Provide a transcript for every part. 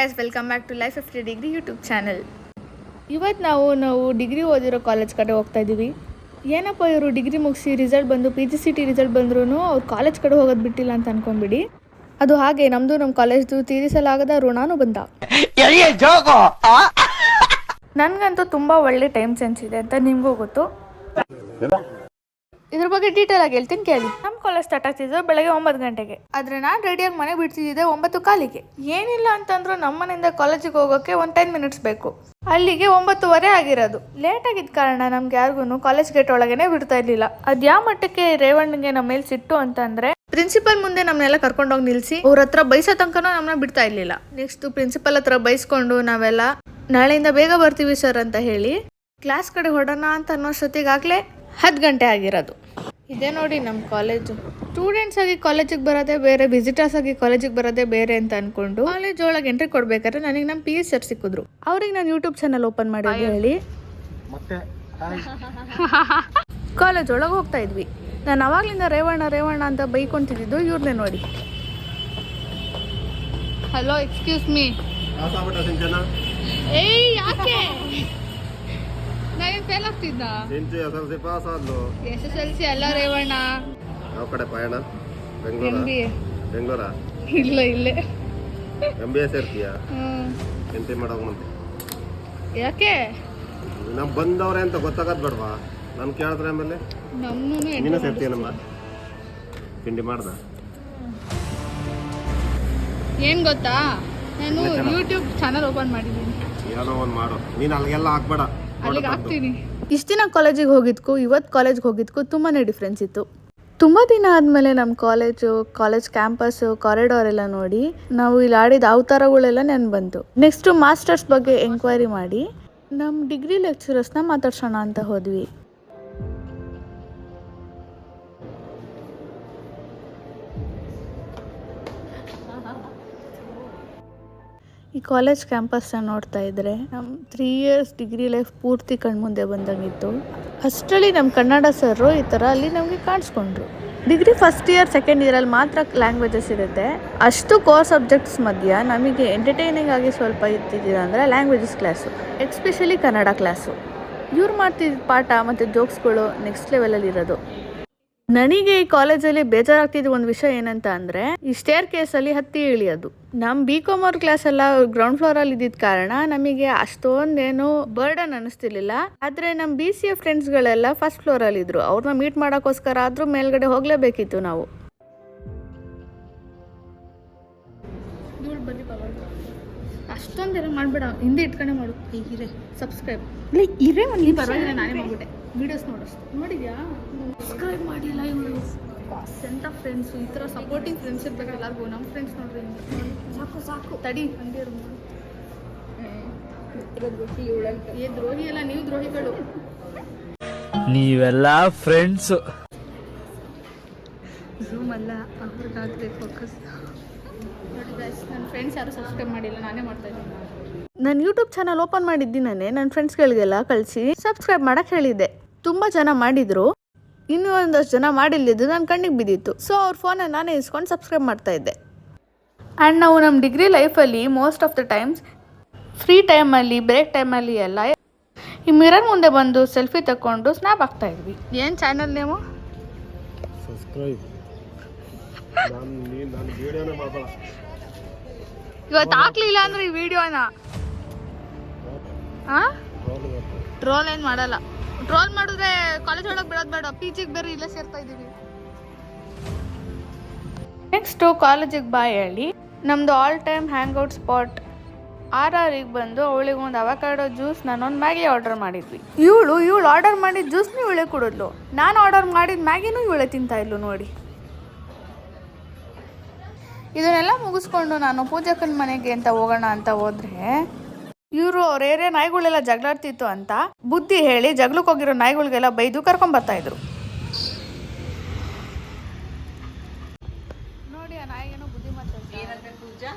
Guys, welcome back to Life after degree YouTube channel. ಇವತ್ತು ನಾವು degree ಓದಿರೋ college ಕಡೆ ಹೋಗ್ತಾ ಇದ್ದೀವಿ. ಏನಪ್ಪ ಇವರು ಡಿಗ್ರಿ ಮುಗಿಸಿ ರಿಸಲ್ಟ್ ಬಂದು PGCET ರಿಸಲ್ಟ್ ಬಂದ್ರೂ ಅವ್ರು ಕಾಲೇಜ್ ಕಡೆ ಹೋಗೋದು ಬಿಟ್ಟಿಲ್ಲ ಅಂತ ಅನ್ಕೊಂಬಿಡಿ. ಅದು ಹಾಗೆ ನಮ್ಮ ಕಾಲೇಜ್ದು ತೀರಿಸಲಾಗದ ಋಣಾನು ಬಂದ. ನನಗಂತೂ ತುಂಬ ಒಳ್ಳೆ ಟೈಮ್ ಸೆನ್ಸ್ ಇದೆ ಅಂತ ನಿಮಗೂ ಗೊತ್ತು. ಇದ್ರ ಬಗ್ಗೆ ಡೀಟೇಲ್ ಆಗಿ ಹೇಳ್ತೀನಿ ಕೇಳಿ. ನಮ್ಮ ಕಾಲೇಜ್ ಸ್ಟಾರ್ಟ್ ಆಗ್ತಿದ್ದು ಬೆಳಗ್ಗೆ 9 ಗಂಟೆಗೆ. ಆದರೆ ನಾನು ರೆಡಿಯಾಗಿ ಮನೆ ಬಿಡ್ತಿದ್ದೆ 9:15ಗೆ. ಏನಿಲ್ಲ ಅಂತಂದ್ರೂ ನಮ್ಮ ಮನೆಯಿಂದ ಕಾಲೇಜಿಗೆ ಹೋಗೋಕ್ಕೆ ಒಂದು 10 ಮಿನಿಟ್ಸ್ ಬೇಕು. ಅಲ್ಲಿಗೆ 9:15 ಆಗಿರೋದು. ಲೇಟ್ ಆಗಿದ್ದ ಕಾರಣ ನಮ್ಗೆ ಯಾರಿಗೂ ಕಾಲೇಜ್ ಗೇಟ್ ಒಳಗೇನೆ ಬಿಡ್ತಾ ಇರ್ಲಿಲ್ಲ. ಅದು ಯಾವ ಮಟ್ಟಕ್ಕೆ ರೇವಣ್ಣಗೆ ನಮ್ಮ ಮೇಲೆ ಸಿಟ್ಟು ಅಂತಂದ್ರೆ, ಪ್ರಿನ್ಸಿಪಲ್ ಮುಂದೆ ನಮ್ಮನ್ನೆಲ್ಲ ಕರ್ಕೊಂಡೋಗಿ ನಿಲ್ಸಿ ಅವ್ರ ಹತ್ರ ಬೈಸೋ ತನಕನೂ ನಮ್ಮನ್ನ ಬಿಡ್ತಾ ಇರ್ಲಿಲ್ಲ. ನೆಕ್ಸ್ಟ್ ಪ್ರಿನ್ಸಿಪಲ್ ಹತ್ರ ಬೈಸ್ಕೊಂಡು ನಾವೆಲ್ಲ ನಾಳೆಯಿಂದ ಬೇಗ ಬರ್ತೀವಿ ಸರ್ ಅಂತ ಹೇಳಿ ಕ್ಲಾಸ್ ಕಡೆ ಹೊಡೋಣ ಅಂತ ಅನ್ನೋಷ್ಟೊತ್ತಿಗಾಗಲೇ 10 ಗಂಟೆ ಆಗಿರೋದು. ಇದೇ ನೋಡಿ ನಮ್ಮ ಕಾಲೇಜು. ಸ್ಟೂಡೆಂಟ್ಸ್ ಆಗಿ ಕಾಲೇಜಿಗೆ ಬರೋದೇ ಬೇರೆ, ವಿಸಿಟರ್ಸ್ ಆಗಿ ಕಾಲೇಜಿಗೆ ಬರೋದೇ ಬೇರೆ ಅಂತ ಅನ್ಕೊಂಡು ಕಾಲೇಜ್ ಒಳಗೆ ಎಂಟ್ರಿ ಕೊಡ್ಬೇಕಾದ್ರೆ ನನಗೆ ನಮ್ಮ PS ಸರ್ ಸಿಕ್ಕಿದ್ರು. ಅವ್ರಿಗೆ ನಾನು ಯೂಟ್ಯೂಬ್ ಚಾನಲ್ ಓಪನ್ ಮಾಡಿ ಹೇಳಿ ಕಾಲೇಜ್ ಒಳಗೆ ಹೋಗ್ತಾ ಇದ್ವಿ. ನಾನು ಅವಾಗ್ಲಿಂದ ರೇವಣ್ಣ ಅಂತ ಬೈಕೊಂತಿದ್ದು ಇವ್ರನ್ನೇ ನೋಡಿ. Hello, excuse me. ಏಯ್ ಯಾಕೆ ನಾನು ಫೇಲ್ ಆಗ್ತಿದ್ದ? SSLC ಅಲ್ಲ ರೇವಣ್ಣ. ಯಾವ ಕಡೆ ಪಯಣ? ಬೆಂಗಳೂರಾ? ಇಲ್ಲ, ಇಲ್ಲೇ. MBA ಸೇರ್ತೀಯಾ? ಎಂಟ್ರಿ ಮಾಡೋಕೆ ಮುಂದೆ ಯಾಕೆ ನಮ್ಮ ಬಂದವ್ರೆ ಅಂತ ಗೊತ್ತಾಗದ್ ಬೇಡವಾ? ನಾನು ಕೇಳಿದ್ರೆ ಆಮೇಲೆ ನೀನು ಸೇರ್ತೀಯನಮ್ಮ. ತಿಂಡಿ ಮಾಡ್ದ? ಏನ್ ಗೊತ್ತಾ, ನಾನು ಯೂಟ್ಯೂಬ್ ಚಾನಲ್ ಓಪನ್ ಮಾಡಿದ್ದೀನಿ. ಏನೋ ಒಂದು ಮಾಡು, ನೀನು ಅಲ್ಲಿಗೆಲ್ಲ ಹಾಕ್ಬೇಡ. ಅಲ್ಲಿಗೆ ಹಾಕ್ತೀನಿ. ಇಷ್ಟು ದಿನ ಕಾಲೇಜಿಗೆ ಹೋಗಿದ್ಕು ಇವತ್ತು ಕಾಲೇಜ್ಗೆ ಹೋಗಿದ್ಕು ತುಂಬಾ ಡಿಫ್ರೆನ್ಸ್ ಇತ್ತು. ತುಂಬ ದಿನ ಆದಮೇಲೆ ನಮ್ಮ ಕಾಲೇಜ್ ಕ್ಯಾಂಪಸ್ಸು, ಕಾರಿಡಾರ್ ಎಲ್ಲ ನೋಡಿ ನಾವು ಇಲ್ಲಿ ಆಡಿದ ಅವತಾರಗಳೆಲ್ಲ ನೆನ್ಪು ಬಂತು. ನೆಕ್ಸ್ಟು ಮಾಸ್ಟರ್ಸ್ ಬಗ್ಗೆ ಎಂಕ್ವೈರಿ ಮಾಡಿ ನಮ್ಮ ಡಿಗ್ರಿ ಲೆಕ್ಚರರ್ಸ್ನ ಮಾತಾಡ್ಸೋಣ ಅಂತ ಹೋದ್ವಿ. ಈ ಕಾಲೇಜ್ ಕ್ಯಾಂಪಸ್ನ ನೋಡ್ತಾ ಇದ್ರೆ ನಮ್ಮ 3 ಇಯರ್ಸ್ ಡಿಗ್ರಿ ಲೈಫ್ ಪೂರ್ತಿ ಕಣ್ಮುಂದೆ ಬಂದಂಗಿತ್ತು. ಅಷ್ಟರಲ್ಲಿ ನಮ್ಮ ಕನ್ನಡ ಸರು ಈ ಥರ ಅಲ್ಲಿ ನಮಗೆ ಕಾಣಿಸ್ಕೊಂಡ್ರು. ಡಿಗ್ರಿ ಫಸ್ಟ್ ಇಯರ್ ಸೆಕೆಂಡ್ ಇಯರಲ್ಲಿ ಮಾತ್ರ ಲ್ಯಾಂಗ್ವೇಜಸ್ ಇರುತ್ತೆ. ಅಷ್ಟು ಕೋರ್ ಸಬ್ಜೆಕ್ಟ್ಸ್ ಮಧ್ಯ ನಮಗೆ ಎಂಟರ್ಟೈನಿಂಗ್ ಆಗಿ ಸ್ವಲ್ಪ ಇರ್ತಿದ್ದೀರ ಅಂದರೆ languages class, especially Kannada class. ಇವ್ರು ಮಾಡ್ತಿದ್ದ ಪಾಠ ಮತ್ತು ಜೋಕ್ಸ್ಗಳು ನೆಕ್ಸ್ಟ್ ಲೆವೆಲಲ್ಲಿ ಇರೋದು. ನನಗೆ ಈ ಕಾಲೇಜಲ್ಲಿ ಬೇಜಾರಾಗ್ತಿದ್ದ ಒಂದು ವಿಷಯ ಏನಂತ ಅಂದರೆ, ಈ ಸ್ಟೇರ್ ಕೇಸಲ್ಲಿ ಹತ್ತಿ ಇಳಿಯೋದು. ನಮ್ಮ BCom ಅವ್ರ ಕ್ಲಾಸ್ ಎಲ್ಲ ಗ್ರೌಂಡ್ ಫ್ಲೋರಲ್ಲಿ ಇದ್ದಿದ್ದ ಕಾರಣ ನಮಗೆ ಅಷ್ಟೊಂದೇನು ಬರ್ಡನ್ ಅನ್ನಿಸ್ತಿರ್ಲಿಲ್ಲ. ಆದರೆ ನಮ್ಮ BCA ಫ್ರೆಂಡ್ಸ್ಗಳೆಲ್ಲ ಫಸ್ಟ್ ಫ್ಲೋರಲ್ಲಿ ಇದ್ರು. ಅವ್ರನ್ನ ಮೀಟ್ ಮಾಡೋಕ್ಕೋಸ್ಕರ ಆದರೂ ಮೇಲ್ಗಡೆ ಹೋಗಲೇಬೇಕಿತ್ತು ನಾವು. ಅಷ್ಟೊಂದೆಲ್ಲ ಮಾಡಬೇಡ, ಹಿಂದೆ ಇಟ್ಕೊಂಡೆ ಮಾಡು. ಹೀಗೆ ಸಬ್ಸ್ಕ್ರೈಬ್ ಇರೇ ಒಂದು ಪರವಾಗಿಲ್ಲ, ನಾನೇ ಮಾಡ್ಬಿಟ್ಟೆ. ವೀಡಿಯೋಸ್ ನೋಡಿದ್ಯಾ? ಸಬ್ಸ್ಕ್ರೈಬ್ ಮಾಡಿಲ್ಲ ಇವರು. ಎಂಥ ಫ್ರೆಂಡ್ಸು, ಈ ಥರ ಸಪೋರ್ಟಿಂಗ್ ಫ್ರೆಂಡ್ಸ್ ಇರ್ಬೇಕು ಎಲ್ಲರಿಗೂ. ನಮ್ಮ ಫ್ರೆಂಡ್ಸ್ ನೋಡ್ರಿ, ಸಾಕು ತಡಿ ಹಂಗೆ ಏ ದ್ರೋಹಿ ಅಲ್ಲ, ನೀವು ದ್ರೋಹಿಗಳು. ನೀವೆಲ್ಲ ಫ್ರೆಂಡ್ಸು. ಝೂಮ್ ಅಲ್ಲ, ಅವ್ರಿಗಾಗದೆ ಫೋಕಸ್. ನೋಡಿ ಗೈಸ್, ನನ್ನ ಫ್ರೆಂಡ್ಸ್ ಯಾರು ಸಬ್ಸ್ಕ್ರೈಬ್ ಮಾಡಿಲ್ಲ, ನಾನೇ ಮಾಡ್ತಾ ಇದ್ದೀನಿ. ನಾನು ಯೂಟ್ಯೂಬ್ ಚಾನಲ್ ಓಪನ್ ಮಾಡಿದ್ದೀನೇ ನನ್ನ ಫ್ರೆಂಡ್ಸ್ಗಳಿಗೆಲ್ಲ ಕಳಿಸಿ ಸಬ್ಸ್ಕ್ರೈಬ್ ಮಾಡೋಕ್ಕೆ ಹೇಳಿದ್ದೆ. ತುಂಬ ಜನ ಮಾಡಿದರು, ಇನ್ನೂ ಒಂದಷ್ಟು ಜನ ಮಾಡಿಲ್ಲದಿದ್ದು ನನ್ನ ಕಣ್ಣಿಗೆ ಬಿದ್ದಿತ್ತು. ಸೊ ಅವ್ರ ಫೋನಲ್ಲಿ ನಾನೇ ಇಸ್ಕೊಂಡು ಸಬ್ಸ್ಕ್ರೈಬ್ ಮಾಡ್ತಾಯಿದ್ದೆ. ಆ್ಯಂಡ್ ನಾವು ನಮ್ಮ ಡಿಗ್ರಿ ಲೈಫಲ್ಲಿ most of the times free ಟೈಮಲ್ಲಿ, ಬ್ರೇಕ್ ಟೈಮಲ್ಲಿ ಎಲ್ಲ ಈ ಮಿರರ್ ಮುಂದೆ ಬಂದು ಸೆಲ್ಫಿ ತಗೊಂಡು ಸ್ನ್ಯಾಪ್ ಆಗ್ತಾಯಿದ್ವಿ. ಏನು ಚಾನಲ್ ನೇಮು? ಸಬ್ಸ್ಕ್ರೈಬ್. ಇವತ್ತು ಹಾಕ್ಲಿಲ್ಲ ಅಂದ್ರೆ ಈ ವಿಡಿಯೋನ ಟ್ರೋಲ್ ಏನು ಮಾಡಲ್ಲ. ಟ್ರೋಲ್ ಮಾಡಿದ್ರೆ ಕಾಲೇಜ್ ಒಳಗೆ ಬಿಡೋದು ಬೇಡ, PGಗೆ ಬೇರೆ ಇಲ್ಲೇ ಸೇರ್ತಾ ಇದ್ದೀವಿ. ನೆಕ್ಸ್ಟು ಕಾಲೇಜಿಗೆ ಬಾಯ್ ಹೇಳಿ ನಮ್ಮದು ಆಲ್ ಟೈಮ್ ಹ್ಯಾಂಗ್ಔಟ್ ಸ್ಪಾಟ್ RRಗೆ ಬಂದು ಅವಳಿಗೆ ಒಂದು ಅವಕಾಡೋ ಜ್ಯೂಸ್, ನಾನೊಂದು ಮ್ಯಾಗಿ ಆರ್ಡರ್ ಮಾಡಿದ್ವಿ. ಇವಳು ಆರ್ಡರ್ ಮಾಡಿದ ಜ್ಯೂಸ್ನ ಇವಳೆ ಕೊಡಿದ್ಲು. ನಾನು ಆರ್ಡರ್ ಮಾಡಿದ ಮ್ಯಾಗಿನೂ ಇವಳೆ ತಿಂತಾ ಇದ್ಲು ನೋಡಿ. ಇದನ್ನೆಲ್ಲ ಮುಗಿಸ್ಕೊಂಡು ನಾನು ಪೂಜಕ್ಕನ ಮನೆಗೆ ಅಂತ ಹೋಗೋಣ ಅಂತ ಹೋದ್ರೆ ಇವರು ಅವ್ರ ಏರಿಯಾ ನಾಯಿಗಳೆಲ್ಲ ಜಗಳಾಡ್ತಿತ್ತು ಅಂತ ಬುದ್ಧಿ ಹೇಳಿ ಜಗಳಕ್ಕೆ ಹೋಗಿರೋ ನಾಯಿಗಳಿಗೆಲ್ಲ ಬೈದು ಕರ್ಕೊಂಬರ್ತಾಯಿದ್ರು. ನೋಡಿ ಆ ನಾಯಿಗೇನೋ ಬುದ್ಧಿ ಮಾತಾಡ್ತಾರೆ.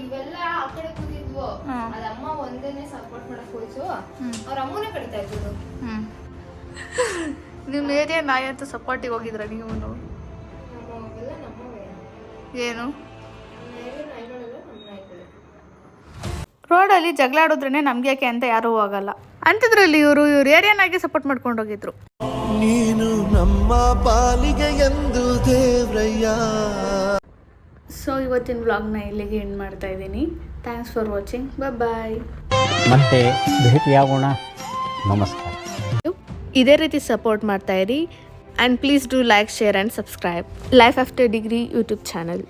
ಇವೆಲ್ಲ ಆ ಕಡೆ ಕೂತಿದ್ವು. ಅದಮ್ಮ ಒಂದೇನೆ ಸಪೋರ್ಟ್ ಮಾಡಕ್ ಹೋಯ್ತು ಅವ್ರ ಅಮ್ಮನೇ ಕಡಿತಾ ಇದ್ರು. ನಿಮ್ಮ ಏರಿಯಾ ನಾಯಿ ಅಂತ ಸಪೋರ್ಟಿಗೆ ಹೋಗಿದ್ರ ನೀವು? ನಮ್ಮವೆಲ್ಲ ನಮ್ಮವೇ. ಏನು ಬೇರೆ ನಾಯಿಗಳೆಲ್ಲ ನಮ್ಮ ನಾಯಿಗಳೇ. ರೋಡಲ್ಲಿ ಜಗಳ ಆಡಿದ್ರೇ ನಮ್ಗೆ ಯಾಕೆ ಅಂತ ಯಾರೂ ಹೋಗಲ್ಲ ಅಂತಿದ್ರಲ್ಲಿ ಇವ್ರ ಏರಿಯಾನಾಗೆ ಸಪೋರ್ಟ್ ಮಾಡ್ಕೊಂಡು ಹೋಗಿದ್ರು. ನೀನು ನಮ್ಮ ಪಾಲಿಗೆ ಎಂದು ದೇವ್ರಯ್ಯ. ಸೊ ಇವತ್ತಿನ ವ್ಲಾಗ್ನ ಇಲ್ಲಿಗೆ ಎಂಡ್ ಮಾಡ್ತಾ ಇದ್ದೀನಿ. Thanks for watching. ಬಾಯ್. ಮತ್ತೆ ಭೇಟಿಯಾಗೋಣ. ನಮಸ್ಕಾರ. ಇದೇ ರೀತಿ ಸಪೋರ್ಟ್ ಮಾಡ್ತಾ ಇರಿ and please do like, share and subscribe life after degree YouTube channel.